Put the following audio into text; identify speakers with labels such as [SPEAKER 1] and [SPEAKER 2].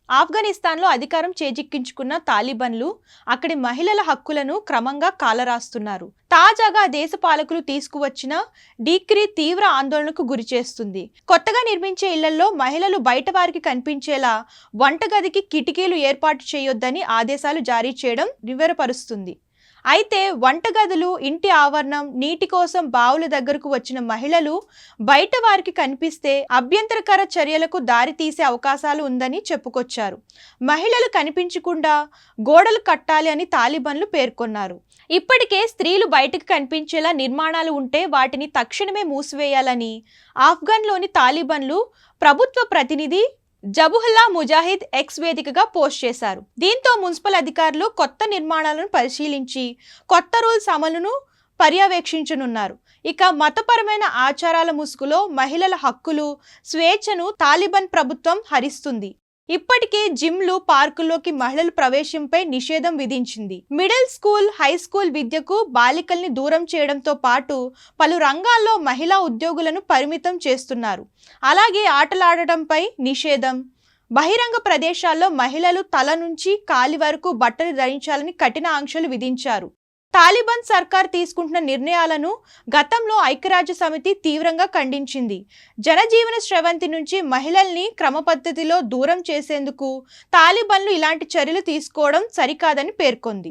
[SPEAKER 1] ఆఫ్ఘనిస్తాన్లో అధికారం చేజిక్కించుకున్న తాలిబన్లు అక్కడి మహిళల హక్కులను క్రమంగా కాలరాస్తున్నారు. తాజాగా దేశ పాలకులు తీసుకువచ్చిన డిక్రీ తీవ్ర ఆందోళనకు గురిచేస్తుంది. కొత్తగా నిర్మించే ఇళ్లలో మహిళలు బయట వారికి కనిపించేలా వంటగదికి కిటికీలు ఏర్పాటు చేయొద్దని ఆదేశాలు జారీ చేయడం నివ్వెరపరుస్తుంది. అయితే వంటగదులు, ఇంటి ఆవరణం, నీటి కోసం బావుల దగ్గరకు వచ్చిన మహిళలు బయట వారికి కనిపిస్తే అభ్యంతరకర చర్యలకు దారి తీసే అవకాశాలు ఉందని చెప్పుకొచ్చారు. మహిళలు కనిపించకుండా గోడలు కట్టాలి అని తాలిబన్లు పేర్కొన్నారు. ఇప్పటికే స్త్రీలు బయటకు కనిపించేలా నిర్మాణాలు ఉంటే వాటిని తక్షణమే మూసివేయాలని ఆఫ్ఘన్లోని తాలిబన్లు ప్రభుత్వ ప్రతినిధి జబుహల్లా ముజాహిద్ ఎక్స్ వేదికగా పోస్ట్ చేశారు. దీంతో మున్సిపల్ అధికారులు కొత్త నిర్మాణాలను పరిశీలించి కొత్త రూల్స్ అమలును పర్యవేక్షించనున్నారు. ఇక మతపరమైన ఆచారాల ముసుగులో మహిళల హక్కులు, స్వేచ్ఛను తాలిబాన్ ప్రభుత్వం హరిస్తుంది. ఇప్పటికే జిమ్లు, పార్కుల్లోకి మహిళల ప్రవేశంపై నిషేధం విధించింది. మిడిల్ స్కూల్, హై స్కూల్ విద్యకు బాలికల్ని దూరం చేయడంతో పాటు పలు రంగాల్లో మహిళా ఉద్యోగులను పరిమితం చేస్తున్నారు. అలాగే ఆటలాడటంపై నిషేధం, బహిరంగ ప్రదేశాల్లో మహిళలు తల నుంచి కాలి వరకు బట్టలు ధరించాలని కఠిన ఆంక్షలు విధించారు. తాలిబాన్ సర్కార్ తీసుకుంటున్న నిర్ణయాలను గతంలో ఐక్యరాజ్య సమితి తీవ్రంగా ఖండించింది. జనజీవన స్రవంతి నుంచి మహిళల్ని క్రమపద్ధతిలో దూరం చేసేందుకు తాలిబాన్లు ఇలాంటి చర్యలు తీసుకోవడం సరికాదని పేర్కొంది.